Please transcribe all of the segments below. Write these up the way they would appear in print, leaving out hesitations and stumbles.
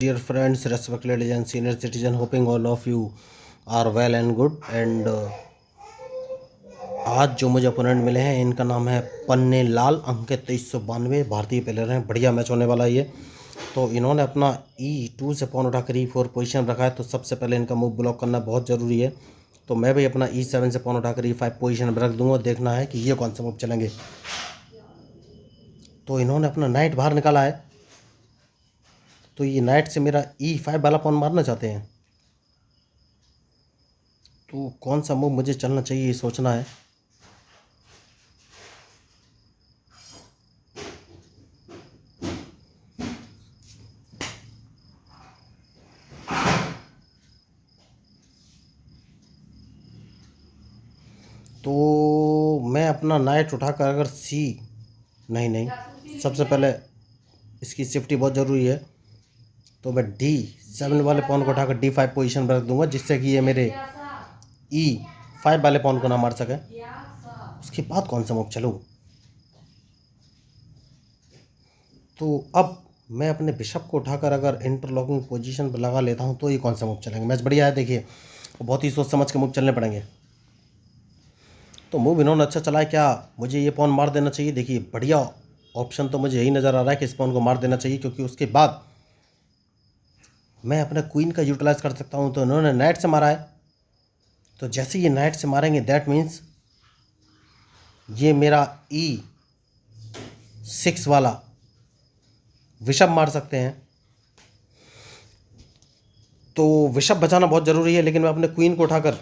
Dear friends, respected ladies and senior citizen, hoping all of you are well and good. And आज जो मुझे opponent मिले हैं इनका नाम है पन्ने लाल, अंक 2392, भारतीय प्लेयर हैं। बढ़िया मैच होने वाला है ये। तो इन्होंने अपना E2 से पॉन उठाकर E4 पोजीशन रखा है, तो सबसे पहले इनका मूव ब्लॉक करना बहुत ज़रूरी है। तो मैं भी अपना E7 से पॉन उठाकर E5 पोजीशन पर रख दूंगा। देखना है कि ये कौन सा मूव चलेंगे। तो इन्होंने अपना नाइट बाहर निकाला है, तो ये नाइट से मेरा E5 वाला पॉन मारना चाहते हैं। तो कौन सा मूव मुझे चलना चाहिए ये सोचना है। तो मैं अपना नाइट उठाकर अगर नहीं, सबसे पहले इसकी सेफ्टी बहुत ज़रूरी है। तो मैं D7 वाले पॉन को उठाकर D5 पोजीशन पर रख दूंगा, जिससे कि ये मेरे E5 वाले पॉन को ना मार सके। उसके बाद कौन सा मूव चलूँ। तो अब मैं अपने बिशप को उठाकर अगर इंटरलॉकिंग पोजीशन पर लगा लेता हूँ, तो ये कौन सा मूव चलेंगे। मैच बढ़िया है, देखिए बहुत ही सोच समझ के मूव चलने पड़ेंगे। तो मूव इन्होंने अच्छा चला है। क्या मुझे ये पॉन मार देना चाहिए। देखिए बढ़िया ऑप्शन तो मुझे यही नज़र आ रहा है कि इस पॉन को मार देना चाहिए, क्योंकि उसके बाद मैं अपने क्वीन का यूटिलाइज़ कर सकता हूँ। तो इन्होंने नाइट से मारा है, तो जैसे ये नाइट से मारेंगे दैट मीन्स ये मेरा E6 वाला विशप मार सकते हैं। तो विशप बचाना बहुत ज़रूरी है, लेकिन मैं अपने क्वीन को उठाकर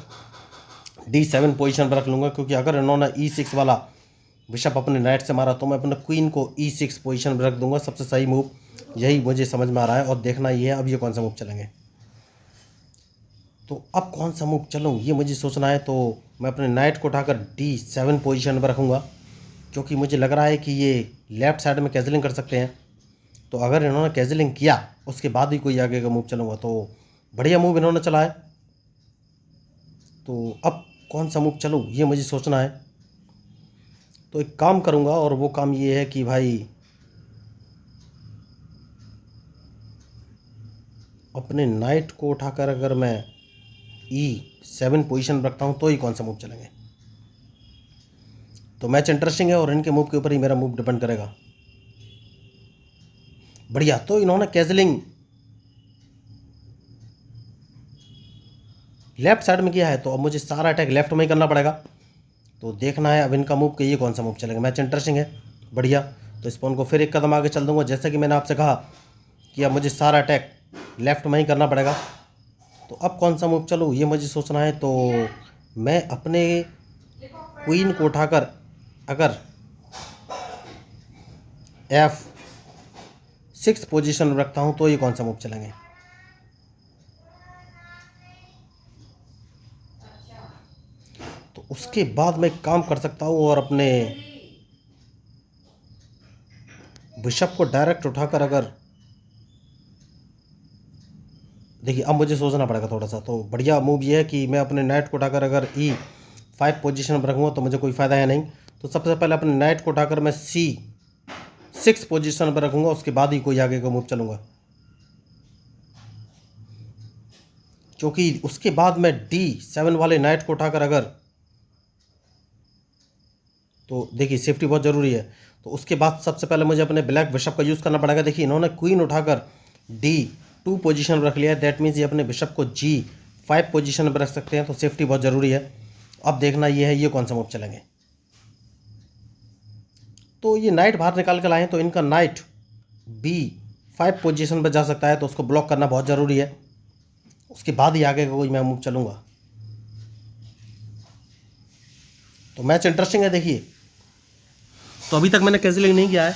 D7 पोजीशन पर रख लूँगा, क्योंकि अगर इन्होंने E6 वाला विशप अपने नाइट से मारा तो मैं अपने क्वीन को E6 पोजीशन पर रख दूंगा। सबसे सही मूव यही मुझे समझ में आ रहा है। और देखना ये है अब ये कौन सा मूव चलेंगे। तो अब कौन सा मूव चलूँ ये मुझे सोचना है। तो मैं अपने नाइट को उठाकर D7 पोजीशन पर रखूँगा, क्योंकि मुझे लग रहा है कि ये लेफ़्ट साइड में कैजलिंग कर सकते हैं। तो अगर इन्होंने कैजलिंग किया उसके बाद ही कोई आगे का मूव चलूँगा। तो बढ़िया मूव इन्होंने चला है। तो अब कौन सा मूव चलूँ ये मुझे सोचना है। तो एक काम करूँगा, और वो काम ये है कि भाई अपने नाइट को उठाकर अगर मैं E7 पोजीशन रखता हूँ तो ही कौन सा मूव चलेंगे। तो मैच इंटरेस्टिंग है और इनके मूव के ऊपर ही मेरा मूव डिपेंड करेगा। बढ़िया, तो इन्होंने कैजलिंग लेफ्ट साइड में किया है, तो अब मुझे सारा अटैक लेफ्ट में ही करना पड़ेगा। तो देखना है अब इनका मूव के ये कौन सा मूव चलेगा। मैच इंटरेस्टिंग है, बढ़िया। तो इस पॉन को फिर एक कदम आगे चल दूंगा, जैसा कि मैंने आपसे कहा कि अब मुझे सारा अटैक लेफ्ट में ही करना पड़ेगा। तो अब कौन सा मूव चलूँ ये मुझे सोचना है। तो मैं अपने क्वीन को उठाकर अगर F6 पोजीशन रखता हूँ तो ये कौन सा मूव चलेंगे। तो उसके बाद मैं काम कर सकता हूँ और अपने बिशप को डायरेक्ट उठाकर अगर देखिए अब मुझे सोचना पड़ेगा थोड़ा सा। तो बढ़िया मूव ये है कि मैं अपने नाइट को उठाकर अगर E5 पोजीशन पर रखूँगा तो मुझे कोई फ़ायदा है नहीं। तो सबसे पहले अपने नाइट को उठाकर मैं C6 पोजीशन पर रखूँगा, उसके बाद ही कोई आगे का मूव चलूँगा। क्योंकि उसके बाद मैं D7 वाले नाइट को उठाकर अगर, तो देखिए सेफ्टी बहुत ज़रूरी है। तो उसके बाद सबसे पहले मुझे अपने ब्लैक बिशप का यूज़ करना पड़ेगा। देखिए इन्होंने क्वीन उठाकर D2 पोजीशन पर रख लिया है, दैट मीन्स ये अपने बिशप को G5 पोजीशन पर रख सकते हैं। तो सेफ्टी बहुत ज़रूरी है। अब देखना ये है ये कौन सा मूव चलेंगे। तो ये नाइट बाहर निकाल कर लाए हैं, तो इनका नाइट B5 पोजीशन पर जा सकता है, तो उसको ब्लॉक करना बहुत ज़रूरी है। उसके बाद ही आगे का कोई मैं मूव चलूँगा। तो मैच इंटरेस्टिंग है, देखिए। तो अभी तक मैंने कैजलिंग नहीं किया है,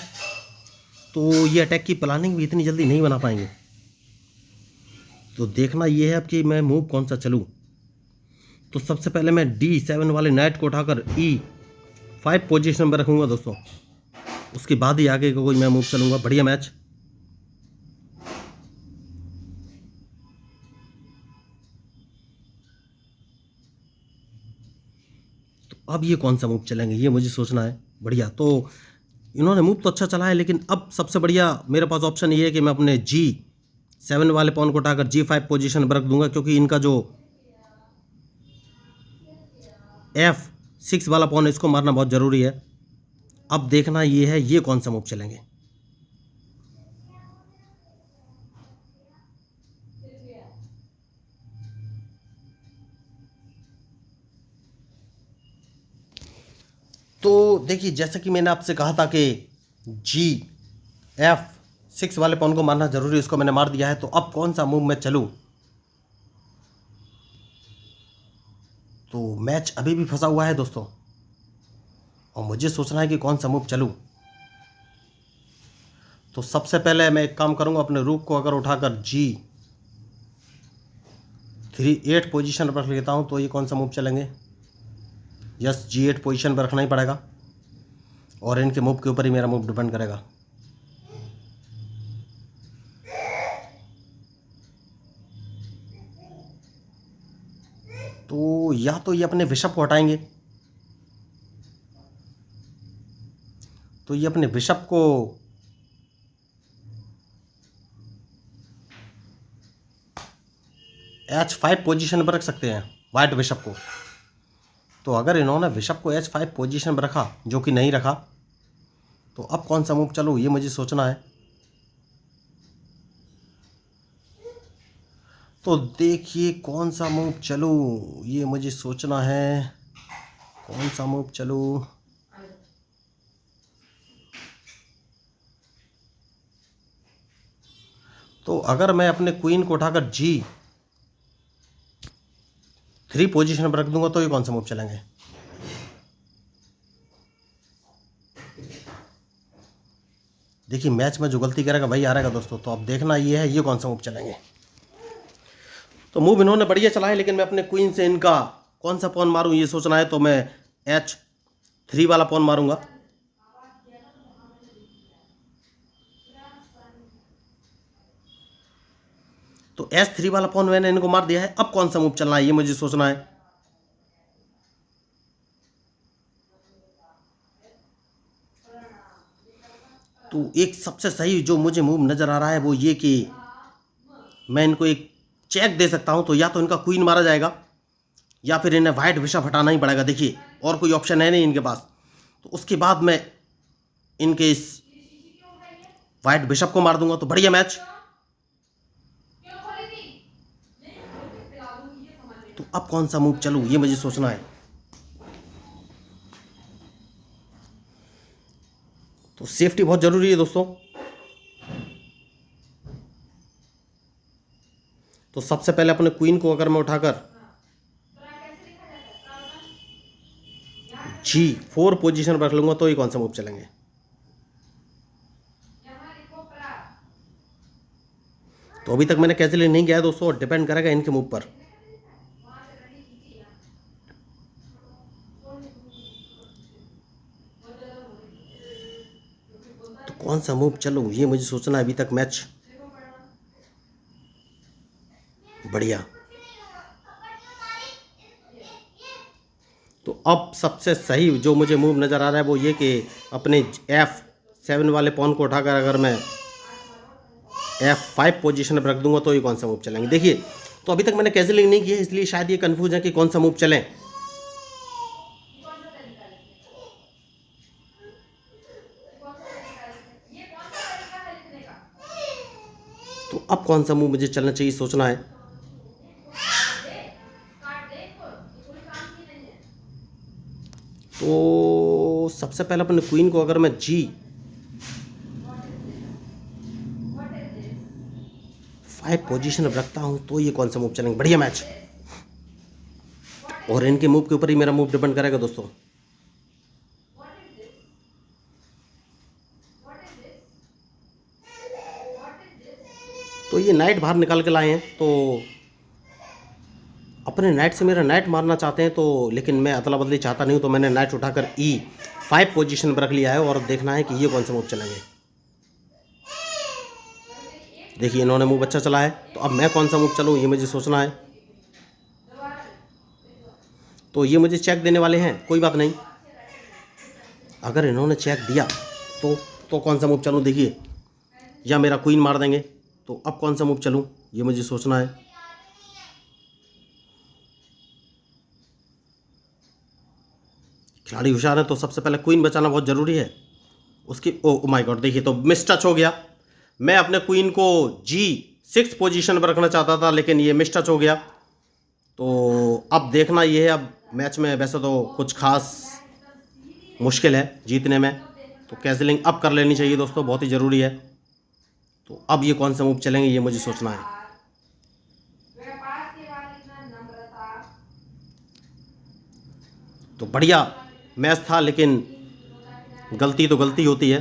तो ये अटैक की प्लानिंग भी इतनी जल्दी नहीं बना पाएंगे। तो देखना ये है अब कि मैं मूव कौन सा चलूँ। तो सबसे पहले मैं D7 वाले नाइट को उठाकर E5 पोजीशन पर रखूँगा दोस्तों। उसके बाद ही आगे का कोई मैं मूव चलूँगा। बढ़िया मैच। तो अब ये कौन सा मूव चलेंगे ये मुझे सोचना है। बढ़िया, तो इन्होंने मूव तो अच्छा चला है, लेकिन अब सबसे बढ़िया मेरे पास ऑप्शन ये है कि मैं अपने 7 वाले पॉन को उठाकर G5 पोजीशन पर रख दूंगा, क्योंकि इनका जो F6 वाला पॉन इसको मारना बहुत ज़रूरी है। अब देखना ये है ये कौन सा मूव चलेंगे। तो देखिए, जैसा कि मैंने आपसे कहा था कि G6 वाले पॉन को मारना जरूरी है, इसको मैंने मार दिया है। तो अब कौन सा मूव मैं चलूं? तो मैच अभी भी फंसा हुआ है दोस्तों, और मुझे सोचना है कि कौन सा मूव चलूं। तो सबसे पहले मैं एक काम करूंगा, अपने रूक को अगर उठाकर G8 पोजीशन पर रख लेता हूं, तो ये कौन सा मूव चलेंगे? यस, G8 पोजीशन पर रखना ही पड़ेगा, और इनके मूव के ऊपर ही मेरा मूव डिपेंड करेगा। तो या तो ये अपने बिशप को हटाएंगे, तो ये अपने बिशप को H5 पोजीशन पर रख सकते हैं, वाइट बिशप को। तो अगर इन्होंने बिशप को H5 पोजीशन पर रखा, जो कि नहीं रखा, तो अब कौन सा मूव चलूं ये मुझे सोचना है। तो देखिए, कौन सा मूव चलूं ये मुझे सोचना है। कौन सा मूव चलूं? तो अगर मैं अपने क्वीन को उठाकर G3 पोजीशन पर रख दूंगा, तो ये कौन सा मूव चलेंगे? देखिए, मैच में जो गलती करेगा वही हारेगा दोस्तों। तो अब देखना ये है ये कौन सा मूव चलेंगे। तो मूव इन्होंने बढ़िया चला है, लेकिन मैं अपने क्वीन से इनका कौन सा पॉन मारूं ये सोचना है। तो मैं H3 वाला पॉन मारूंगा। तो H3 वाला पॉन मैंने इनको मार दिया है। अब कौन सा मूव चलना है ये मुझे सोचना है। तो एक सबसे सही जो मुझे मूव नज़र आ रहा है वो ये कि मैं इनको एक चेक दे सकता हूं। तो या तो इनका क्वीन मारा जाएगा, या फिर इन्हें वाइट बिशप हटाना ही पड़ेगा। देखिए, और कोई ऑप्शन है नहीं इनके पास। तो उसके बाद मैं इनके इस वाइट बिशप को मार दूंगा। तो बढ़िया मैच। तो अब कौन सा मूव चलूं ये मुझे सोचना है। तो सेफ्टी बहुत जरूरी है दोस्तों। तो सबसे पहले अपने क्वीन को अगर मैं उठाकर G4 पोजीशन पर रख लूंगा, तो ये कौन सा मूव चलेंगे। तो अभी तक मैंने कैसे नहीं किया है दोस्तों, डिपेंड करेगा इनके मूव पर। तो कौन सा मूव चलूं ये मुझे सोचना है। अभी तक मैच बढ़िया। तो अब सबसे सही जो मुझे मूव नज़र आ रहा है वो ये कि अपने F7 वाले पॉन को उठाकर अगर मैं F5 पोजीशन पर रख दूंगा, तो ये कौन सा मूव चलेंगे। देखिए, तो अभी तक मैंने कैंसिलिंग नहीं किया है, इसलिए शायद ये कंफ्यूज है कि कौन सा मूव चलें। तो अब कौन सा मूव मुझे चलना चाहिए सोचना है। तो सबसे पहले अपने क्वीन को अगर मैं G5 पोजीशन पर रखता हूं, तो ये कौन सा मूव चलेंगे। बढ़िया मैच। और इनके मूव के ऊपर ही मेरा मूव डिपेंड करेगा दोस्तों। तो ये नाइट बाहर निकाल के लाए हैं, तो अपने नाइट से मेरा नाइट मारना चाहते हैं। तो लेकिन मैं अदला बदली चाहता नहीं हूँ, तो मैंने नाइट उठाकर E5 पोजीशन पर रख लिया है, और देखना है कि ये कौन सा मूव चलेंगे। देखिए, इन्होंने मूव अच्छा चला है। तो अब मैं कौन सा मूव चलूँ ये मुझे सोचना है। तो ये मुझे चेक देने वाले हैं, कोई बात नहीं। अगर इन्होंने चेक दिया तो कौन सा मूव चलूँ। देखिए, या मेरा क्वीन मार देंगे, तो तो अब कौन सा मूव चलूँ ये मुझे सोचना है। खिलाड़ी होशियार है तो सबसे पहले क्वीन बचाना बहुत ज़रूरी है। उसकी ओ माय गॉड, देखिए तो मिस टच हो गया। मैं अपने क्वीन को G6 पोजीशन पर रखना चाहता था लेकिन ये मिस टच हो गया। तो अब देखना ये है, अब मैच में वैसे तो कुछ खास मुश्किल है जीतने में, तो कैंसिलिंग अब कर लेनी चाहिए दोस्तों, बहुत ही ज़रूरी है। तो अब ये कौन सा मूव चलेंगे ये मुझे सोचना है। तो बढ़िया मैच था लेकिन गलती तो गलती होती है।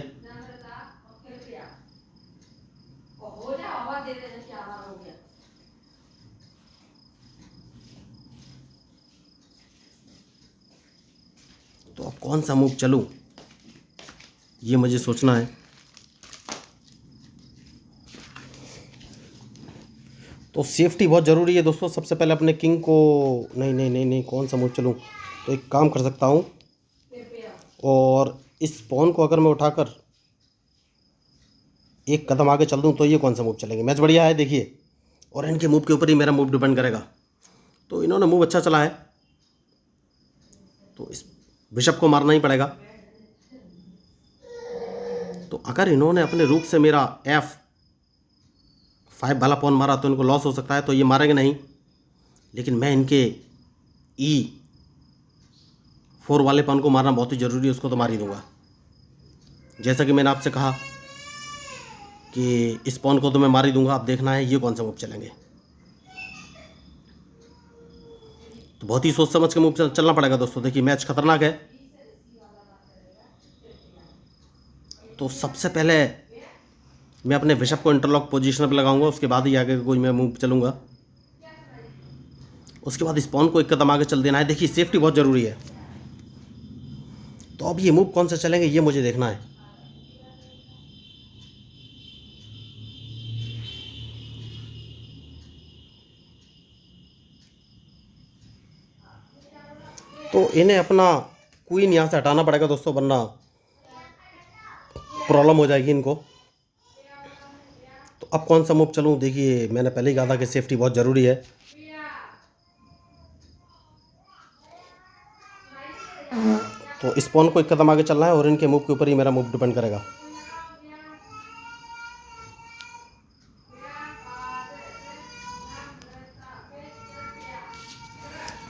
तो अब कौन सा मूव चलूं ये मुझे सोचना है। तो सेफ्टी बहुत ज़रूरी है दोस्तों। सबसे पहले अपने किंग को नहीं नहीं नहीं नहीं कौन सा मूव चलूं। तो एक काम कर सकता हूं, और इस पॉन को अगर मैं उठाकर एक कदम आगे चल दूं तो ये कौन सा मूव चलेंगे। मैच बढ़िया है देखिए, और इनके मूव के ऊपर ही मेरा मूव डिपेंड करेगा। तो इन्होंने मूव अच्छा चला है तो इस बिशप को मारना ही पड़ेगा। तो अगर इन्होंने अपने रूप से मेरा F5 वाला पॉन मारा तो इनको लॉस हो सकता है, तो ये मारेंगे नहीं। लेकिन मैं इनके E4 वाले पॉन को मारना बहुत ही ज़रूरी है, उसको तो मार ही दूंगा। जैसा कि मैंने आपसे कहा कि इस पॉन को तो मैं मार ही दूंगा। अब देखना है ये कौन सा मूव चलेंगे। तो बहुत ही सोच समझ के मूव चलना पड़ेगा दोस्तों। देखिए मैच खतरनाक है। तो सबसे पहले मैं अपने बिशप को इंटरलॉक पोजीशन पर लगाऊंगा, उसके बाद ही आगे कोई मैं मूव चलूंगा। उसके बाद इस पॉन को एक कदम आगे चल देना है। देखिए सेफ्टी बहुत ज़रूरी है। तो अब ये मूव कौन सा चलेंगे ये मुझे देखना है। तो इन्हें अपना क्वीन यहाँ से हटाना पड़ेगा दोस्तों, वरना प्रॉब्लम हो जाएगी इनको। तो अब कौन सा मूव चलूँ। देखिए मैंने पहले ही कहा था कि सेफ्टी बहुत ज़रूरी है। तो इस पॉन को एक कदम आगे चलना है और इनके मूव के ऊपर ही मेरा मूव डिपेंड करेगा।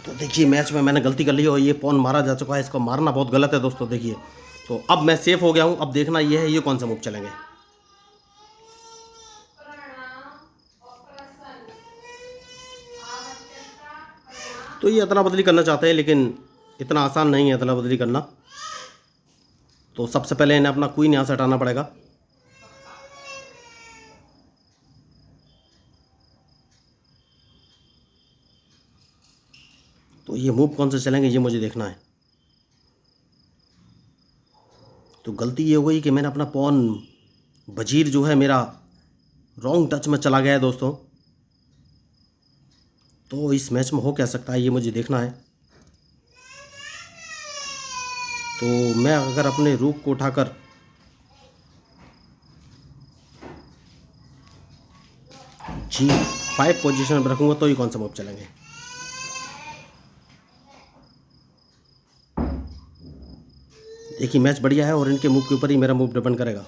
तो देखिए मैच में मैंने गलती कर ली और ये पॉन मारा जा चुका है। इसको मारना बहुत गलत है दोस्तों। देखिए तो अब मैं सेफ हो गया हूँ। अब देखना ये है ये कौन सा मूव चलेंगे। तो ये अदला बदली करना चाहते हैं लेकिन इतना आसान नहीं है अदला बदली करना। तो सबसे पहले इन्हें अपना क्वीन यहाँ से हटाना पड़ेगा। तो ये मूव कौन से चलेंगे ये मुझे देखना है। तो गलती ये हो गई कि मैंने अपना पॉन वजीर जो है मेरा रॉन्ग टच में चला गया है दोस्तों। तो इस मैच में हो क्या सकता है ये मुझे देखना है। तो मैं अगर अपने रूक को उठाकर G5 पोजीशन पर रखूंगा तो ये कौन सा मूव चलेंगे। देखिए मैच बढ़िया है और इनके मूव के ऊपर ही मेरा मूव डिपेंड करेगा।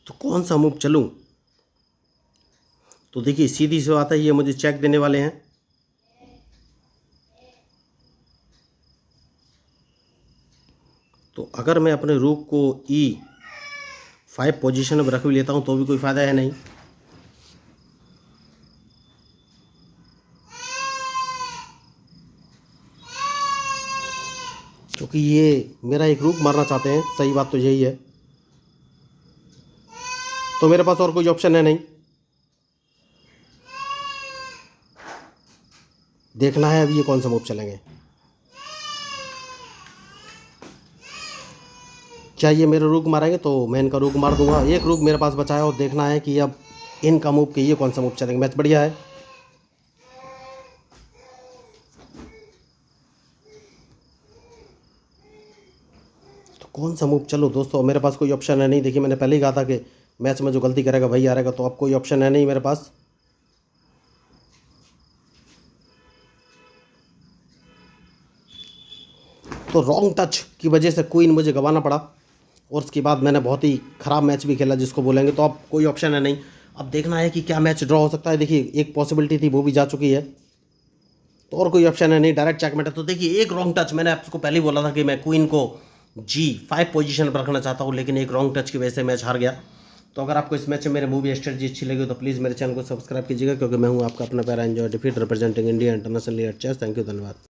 तो कौन सा मूव चलूं। तो देखिए सीधी सी बात है, ये मुझे चेक देने वाले हैं। तो अगर मैं अपने रूक को E5 पोजीशन में रख भी लेता हूं तो भी कोई फ़ायदा है नहीं, क्योंकि ये मेरा एक रूक मारना चाहते हैं। सही बात तो यही है। तो मेरे पास और कोई ऑप्शन है नहीं। देखना है अभी ये कौन सा मूव चलेंगे। क्या ये मेरे रुक मारेंगे तो मैं इनका रुक मार दूंगा। एक रुक मेरे पास बचा है और देखना है कि अब इनका मूव के ये कौन सा मूव चलेंगे। मैच बढ़िया है। तो कौन सा मूव चलो दोस्तों, मेरे पास कोई ऑप्शन है नहीं। देखिए मैंने पहले ही कहा था कि मैच में जो गलती करेगा वही हारेगा, तो अब कोई ऑप्शन है नहीं मेरे पास। तो रॉन्ग टच की वजह से क्वीन मुझे गंवाना पड़ा और उसके बाद मैंने बहुत ही ख़राब मैच भी खेला जिसको बोलेंगे। तो अब कोई ऑप्शन है नहीं। अब देखना है कि क्या मैच ड्रॉ हो सकता है। देखिए एक पॉसिबिलिटी थी वो भी जा चुकी है, तो और कोई ऑप्शन है नहीं, डायरेक्ट चेकमेट है। तो देखिए एक रॉन्ग टच, मैंने आपको पहले ही बोला था कि मैं क्वीन को G5 पोजीशन पर रखना चाहता हूँ, लेकिन एक रॉन्ग टच की वजह से मैच हार गया। तो अगर आपको इस मैच में मेरे मूवी स्ट्रेटजी अच्छी लगी तो प्लीज़ मेरे चैनल को सब्सक्राइब कीजिएगा, क्योंकि मैं हूँ आपका अपना प्यारा एंजॉय डिफीट representing India internationally at chess. Thank you, धन्यवाद।